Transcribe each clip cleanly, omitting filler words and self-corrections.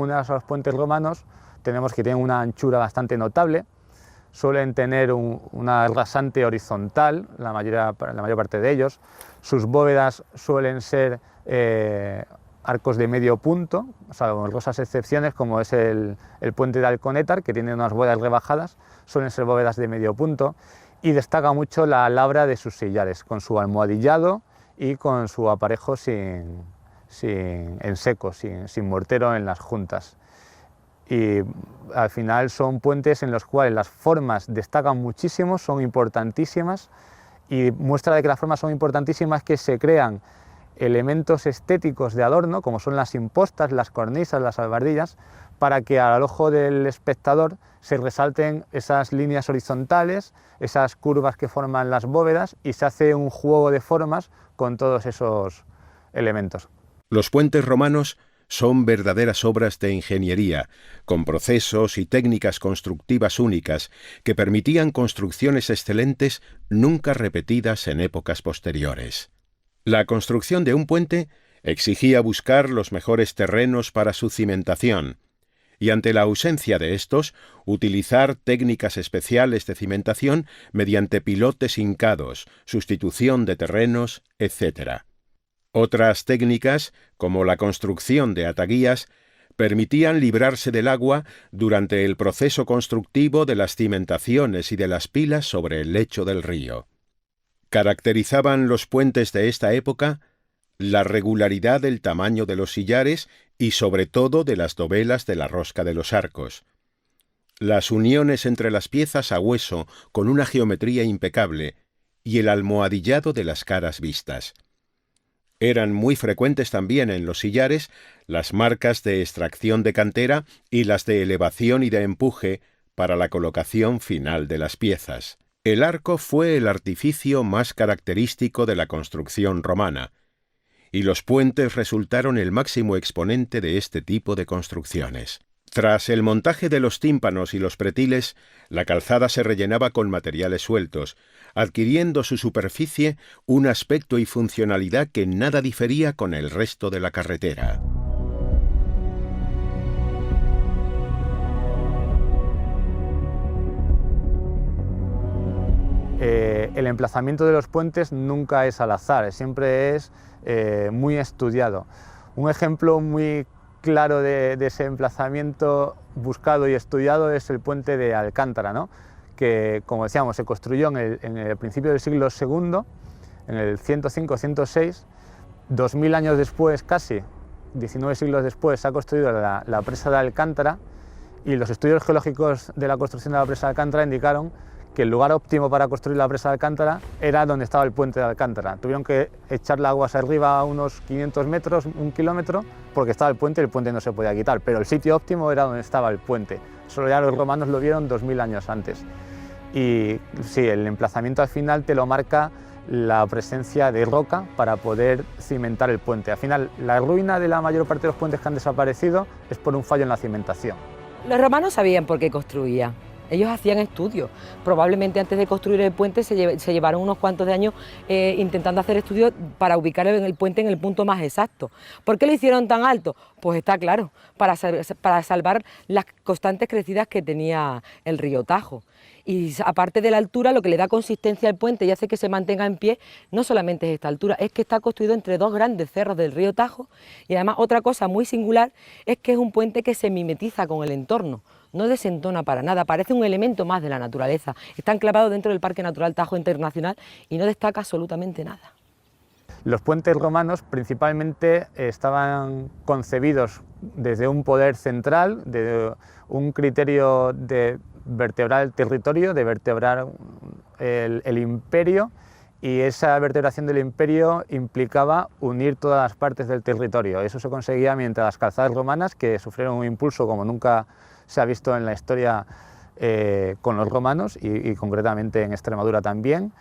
comunes a los puentes romanos tenemos que tienen una anchura bastante notable, suelen tener una rasante horizontal, la mayor parte de ellos, sus bóvedas suelen ser arcos de medio punto, salvo honrosas excepciones como es el puente de Alconétar, que tiene unas bóvedas rebajadas, suelen ser bóvedas de medio punto, y destaca mucho la labra de sus sillares, con su almohadillado y con su aparejo en seco, sin mortero en las juntas. Y al final son puentes en los cuales las formas destacan muchísimo, son importantísimas, y muestra de que las formas son importantísimas que se crean elementos estéticos de adorno, como son las impostas, las cornisas, las albardillas, para que al ojo del espectador se resalten esas líneas horizontales, esas curvas que forman las bóvedas, y se hace un juego de formas con todos esos elementos. Los puentes romanos son verdaderas obras de ingeniería, con procesos y técnicas constructivas únicas que permitían construcciones excelentes nunca repetidas en épocas posteriores. La construcción de un puente exigía buscar los mejores terrenos para su cimentación, y ante la ausencia de estos, utilizar técnicas especiales de cimentación mediante pilotes hincados, sustitución de terrenos, etc. Otras técnicas, como la construcción de ataguías, permitían librarse del agua durante el proceso constructivo de las cimentaciones y de las pilas sobre el lecho del río. Caracterizaban los puentes de esta época la regularidad del tamaño de los sillares y sobre todo de las dovelas de la rosca de los arcos. Las uniones entre las piezas a hueso con una geometría impecable y el almohadillado de las caras vistas. Eran muy frecuentes también en los sillares las marcas de extracción de cantera y las de elevación y de empuje para la colocación final de las piezas. El arco fue el artificio más característico de la construcción romana, y los puentes resultaron el máximo exponente de este tipo de construcciones. Tras el montaje de los tímpanos y los pretiles, la calzada se rellenaba con materiales sueltos, adquiriendo su superficie un aspecto y funcionalidad que nada difería con el resto de la carretera. El emplazamiento de los puentes nunca es al azar, siempre es muy estudiado. Un ejemplo muy claro de ese emplazamiento buscado y estudiado es el puente de Alcántara, ¿no? Que, como decíamos, se construyó en el principio del siglo II, en el 105-106, 2000 años después, casi 19 siglos después, se ha construido la presa de Alcántara, y los estudios geológicos de la construcción de la presa de Alcántara indicaron que el lugar óptimo para construir la presa de Alcántara era donde estaba el puente de Alcántara. Tuvieron que echarle aguas arriba a unos 500 metros, 1 kilómetro, porque estaba el puente y el puente no se podía quitar, pero el sitio óptimo era donde estaba el puente. Solo ya los romanos lo vieron 2000 años antes. Y sí, el emplazamiento al final te lo marca la presencia de roca para poder cimentar el puente. Al final, la ruina de la mayor parte de los puentes que han desaparecido es por un fallo en la cimentación. Los romanos sabían por qué construían. Ellos hacían estudios. Probablemente antes de construir el puente se llevaron unos cuantos de años intentando hacer estudios para ubicar el puente en el punto más exacto. ¿Por qué lo hicieron tan alto? Pues está claro, para salvar las constantes crecidas que tenía el río Tajo. Y aparte de la altura, lo que le da consistencia al puente y hace que se mantenga en pie, no solamente es esta altura, es que está construido entre dos grandes cerros del río Tajo, y además otra cosa muy singular es que es un puente que se mimetiza con el entorno, no desentona para nada, parece un elemento más de la naturaleza. Está enclavado dentro del Parque Natural Tajo Internacional y no destaca absolutamente nada. Los puentes romanos principalmente estaban concebidos desde un poder central, de un criterio de vertebrar el territorio, de vertebrar el imperio, y esa vertebración del imperio implicaba unir todas las partes del territorio. Eso se conseguía mediante las calzadas romanas, que sufrieron un impulso como nunca se ha visto en la historia con los romanos y concretamente en Extremadura también.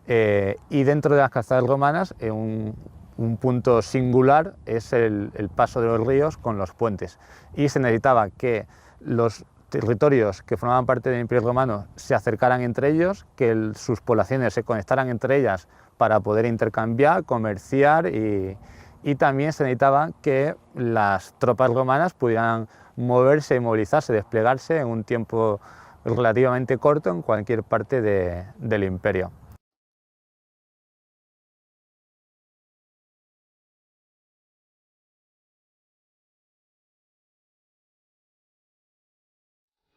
Y dentro de las calzadas romanas, un punto singular es el paso de los ríos con los puentes, y se necesitaba que los territorios que formaban parte del Imperio Romano se acercaran entre ellos, que sus poblaciones se conectaran entre ellas para poder intercambiar, comerciar y y también se necesitaba que las tropas romanas pudieran moverse y movilizarse, desplegarse en un tiempo relativamente corto en cualquier parte del imperio.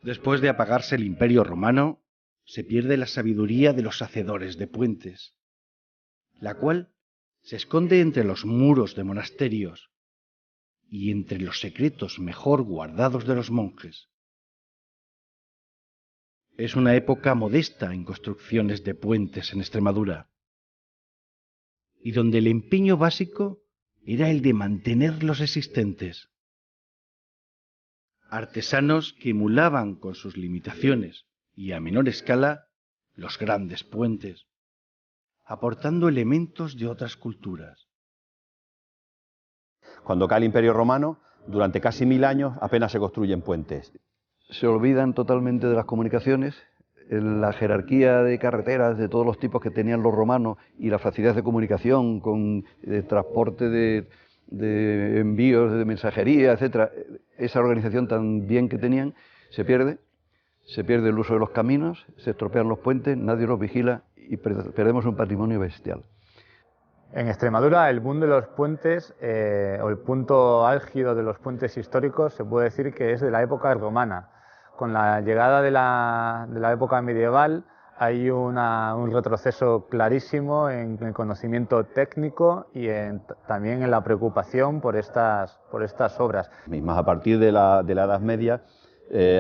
Después de apagarse el Imperio Romano, se pierde la sabiduría de los hacedores de puentes, la cual se esconde entre los muros de monasterios y entre los secretos mejor guardados de los monjes. Es una época modesta en construcciones de puentes en Extremadura, y donde el empeño básico era el de mantener los existentes. Artesanos que emulaban con sus limitaciones y a menor escala los grandes puentes, aportando elementos de otras culturas. Cuando cae el Imperio Romano, durante casi 1000 años apenas se construyen puentes. Se olvidan totalmente de las comunicaciones, la jerarquía de carreteras de todos los tipos que tenían los romanos y la facilidad de comunicación con transporte de envíos, de mensajería, etcétera. Esa organización tan bien que tenían se pierde el uso de los caminos, se estropean los puentes, nadie los vigila y perdemos un patrimonio bestial. En Extremadura el boom de los puentes, o el punto álgido de los puentes históricos, se puede decir que es de la época romana. Con la llegada de la época medieval hay un retroceso clarísimo en el conocimiento técnico y también en la preocupación por estas obras. Más a partir de la Edad Media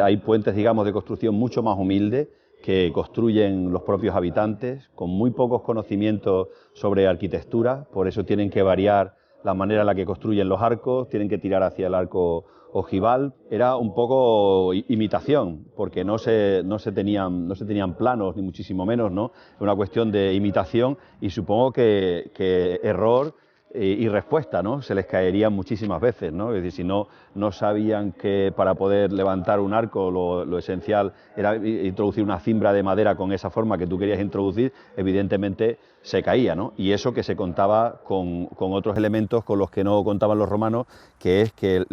hay puentes, digamos, de construcción mucho más humilde, que construyen los propios habitantes, con muy pocos conocimientos sobre arquitectura, por eso tienen que variar la manera en la que construyen los arcos, tienen que tirar hacia el arco ojival. Era un poco imitación, porque no se tenían planos, ni muchísimo menos, ¿no? Es una cuestión de imitación y supongo que error y respuesta, ¿no? Se les caerían muchísimas veces, ¿no? Es decir, si no sabían que para poder levantar un arco lo esencial era introducir una cimbra de madera con esa forma que tú querías introducir, evidentemente se caía, ¿no? Y eso que se contaba con otros elementos con los que no contaban los romanos, que es que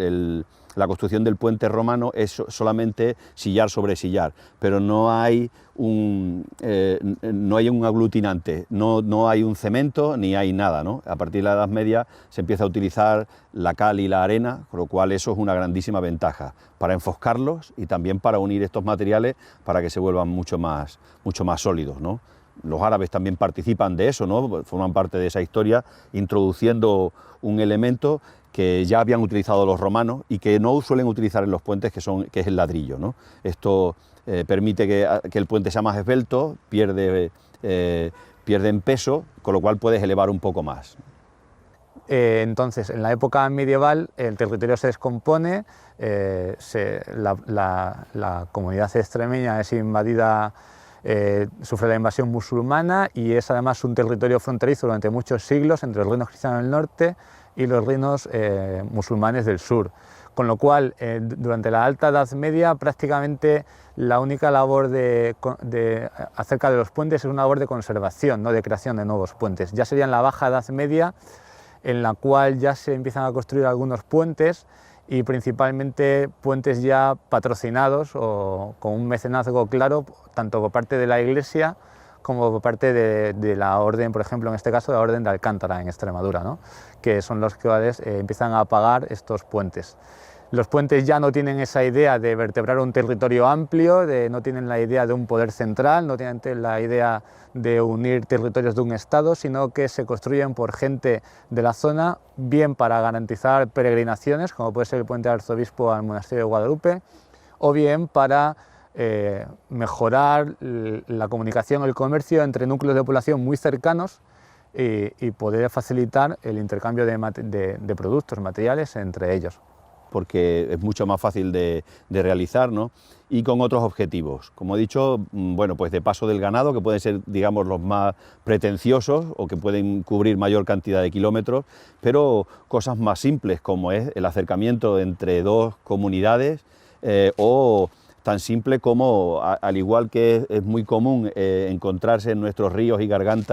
la construcción del puente romano es solamente sillar sobre sillar, pero no hay un aglutinante, no hay un cemento ni hay nada, ¿no? A partir de la Edad Media se empieza a utilizar la cal y la arena, con lo cual eso es una grandísima ventaja para enfoscarlos y también para unir estos materiales para que se vuelvan mucho más sólidos, ¿no? Los árabes también participan de eso, ¿no? Forman parte de esa historia, introduciendo un elemento que ya habían utilizado los romanos y que no suelen utilizar en los puentes, que es el ladrillo, ¿no? Esto permite que el puente sea más esbelto, pierde en peso, con lo cual puedes elevar un poco más. Entonces, en la época medieval el territorio se descompone, la comunidad extremeña es invadida, sufre la invasión musulmana y es además un territorio fronterizo durante muchos siglos entre los reinos cristianos del norte y los reinos musulmanes del sur, con lo cual durante la Alta Edad Media prácticamente la única labor acerca de los puentes es una labor de conservación, no de creación de nuevos puentes. Ya sería en la Baja Edad Media en la cual ya se empiezan a construir algunos puentes y principalmente puentes ya patrocinados o con un mecenazgo claro, tanto por parte de la Iglesia como por parte de la orden, por ejemplo, en este caso, la Orden de Alcántara en Extremadura, ¿no? Que son los que empiezan a pagar estos puentes. Los puentes ya no tienen esa idea de vertebrar un territorio amplio, no tienen la idea de un poder central, no tienen la idea de unir territorios de un estado, sino que se construyen por gente de la zona, bien para garantizar peregrinaciones, como puede ser el puente del Arzobispo al Monasterio de Guadalupe, o bien para mejorar la comunicación, el comercio entre núcleos de población muy cercanos y poder facilitar el intercambio de productos, materiales entre ellos. Porque es mucho más fácil de realizar, ¿no? Y con otros objetivos. Como he dicho, bueno, pues de paso del ganado, que pueden ser, digamos, los más pretenciosos o que pueden cubrir mayor cantidad de kilómetros, pero cosas más simples como es el acercamiento entre dos comunidades o tan simple como, al igual que es muy común encontrarse en nuestros ríos y gargantas